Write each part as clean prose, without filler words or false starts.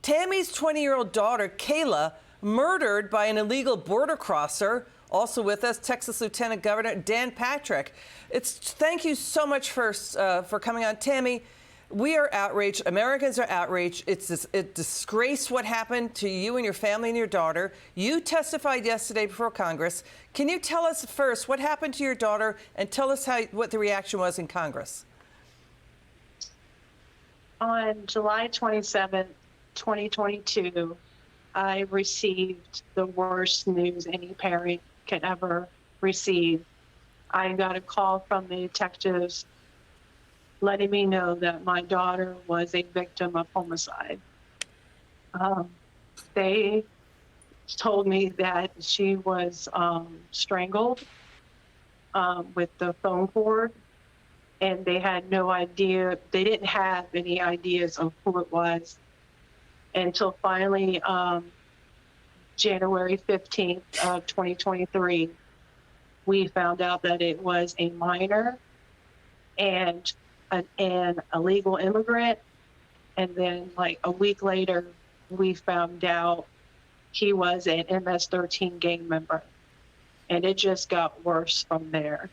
Tammy's 20-year-old daughter, Kayla, murdered by an illegal border crosser. Also with us, Texas Lieutenant Governor Dan Patrick. Thank you so much for coming on. Tammy, we are outraged. Americans are outraged. It's a disgrace what happened to you and your family and your daughter. You testified yesterday before Congress. Can you tell us first what happened to your daughter and tell us what the reaction was in Congress? On July 27th, 2022, I received the worst news any parent could ever receive. I got a call from the detectives letting me know that my daughter was a victim of homicide. They told me that she was strangled with the phone cord, and they had no idea, they didn't have any ideas of who it was until finally January 15th of 2023, we found out that it was a minor and an illegal immigrant. And then like a week later, we found out he was an MS-13 gang member. And it just got worse from there.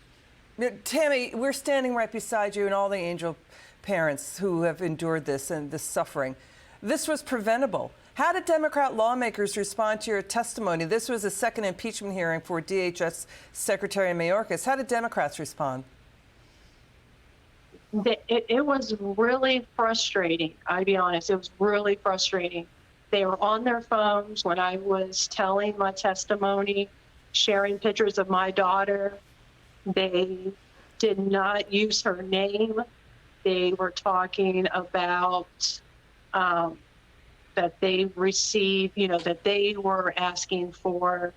Now, Tammy, we're standing right beside you and all the angel parents who have endured this and this suffering. This was preventable. How did Democrat lawmakers respond to your testimony? This was a second impeachment hearing for DHS Secretary Mayorkas. How did Democrats respond? It was really frustrating. I'll be honest, it was really frustrating. They were on their phones when I was telling my testimony, sharing pictures of my daughter. They did not use her name. They were talking about that they received, that they were asking for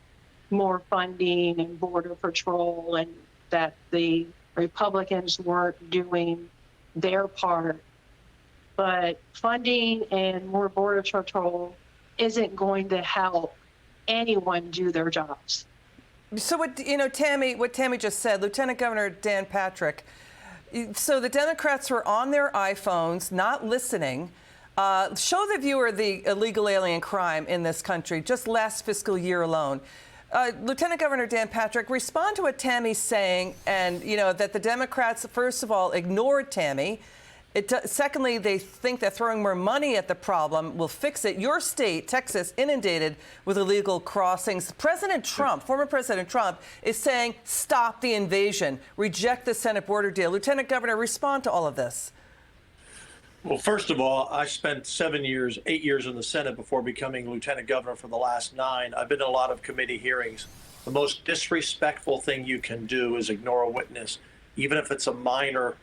more funding and Border Patrol, and that the Republicans weren't doing their part. But funding and more Border Patrol isn't going to help anyone do their jobs. So Tammy, what Tammy just said, Lieutenant Governor Dan Patrick, so the Democrats were on their iPhones, not listening. Show the viewer the illegal alien crime in this country just last fiscal year alone. Lieutenant Governor Dan Patrick, respond to what Tammy's saying, and that the Democrats, first of all, ignored Tammy. Secondly, they think that throwing more money at the problem will fix it. Your state, Texas, inundated with illegal crossings. President Trump, former President Trump, is saying stop the invasion, reject the Senate border deal. Lieutenant Governor, respond to all of this. Well, first of all, I spent 8 years in the Senate before becoming lieutenant governor for the last 9. I've been in a lot of committee hearings. The most disrespectful thing you can do is ignore a witness, even if it's a minor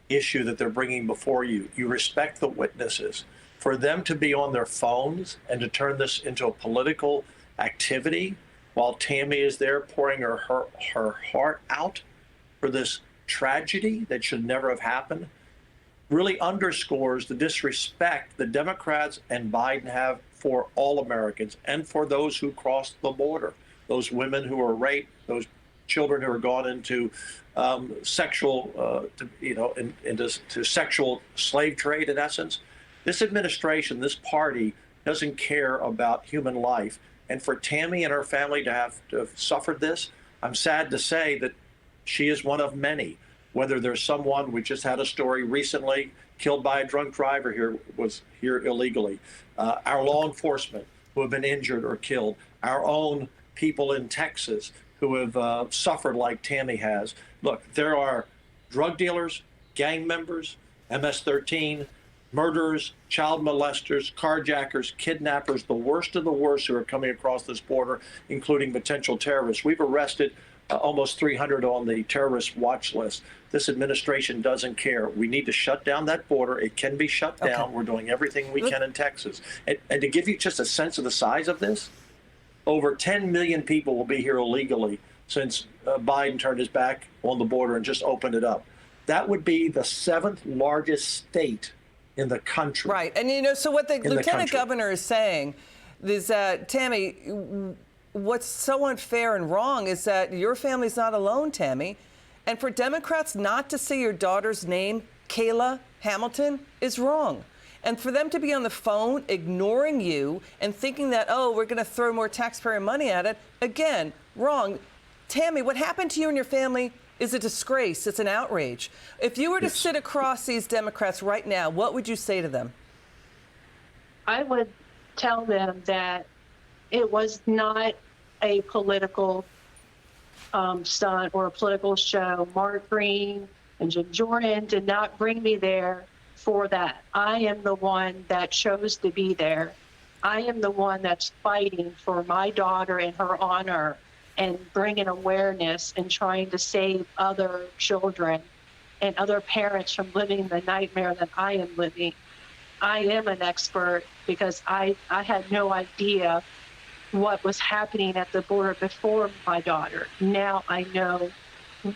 issue that they're bringing before you. You respect the witnesses. For them to be on their phones and to turn this into a political activity while Tammy is there pouring her heart out for this tragedy that should never have happened, really underscores the disrespect the Democrats and Biden have for all Americans and for those who crossed the border, those women who were raped, those children who are gone into sexual slave trade, in essence. This administration, this party, doesn't care about human life. And for Tammy and her family to have suffered this, I'm sad to say that she is one of many. Whether there's someone, we just had a story recently, killed by a drunk driver was here illegally. Our law enforcement who have been injured or killed. Our own people in Texas who have suffered like Tammy has. Look, there are drug dealers, gang members, MS-13, murderers, child molesters, carjackers, kidnappers, the worst of the worst who are coming across this border, including potential terrorists. We've arrested almost 300 on the terrorist watch list. This administration doesn't care. We need to shut down that border. It can be shut down. We're doing everything we can in Texas. And to give you just a sense of the size of this, over 10 million people will be here illegally since Biden turned his back on the border and just opened it up. That would be the 7th largest state in the country. Right. And, so what the Lieutenant Governor is saying is that, Tammy, what's so unfair and wrong is that your family's not alone, Tammy. And for Democrats not to say your daughter's name, Kayla Hamilton, is wrong. And for them to be on the phone ignoring you and thinking that, oh, we're going to throw more taxpayer money at it, again, wrong. Tammy, what happened to you and your family is a disgrace. It's an outrage. If you were to sit across these Democrats right now, what would you say to them? I would tell them that it was not a political stunt or a political show. Mark Green and Jim Jordan did not bring me there for that. I am the one that chose to be there. I am the one that's fighting for my daughter and her honor and bringing awareness and trying to save other children and other parents from living the nightmare that I am living. I am an expert because I had no idea what was happening at the border before my daughter. Now I know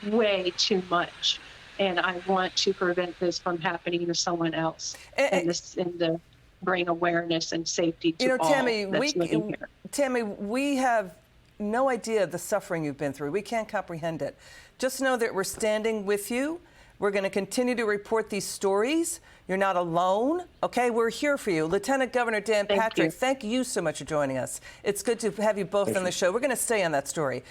way too much, and I want to prevent this from happening to someone else and to bring awareness and safety to all Tammy, that's living here. Tammy, we have no idea the suffering you've been through. We can't comprehend it. Just know that we're standing with you. We're going to continue to report these stories. You're not alone, okay? We're here for you. Lieutenant Governor Dan Patrick, thank you so much for joining us. It's good to have you both on the show. We're going to stay on that story.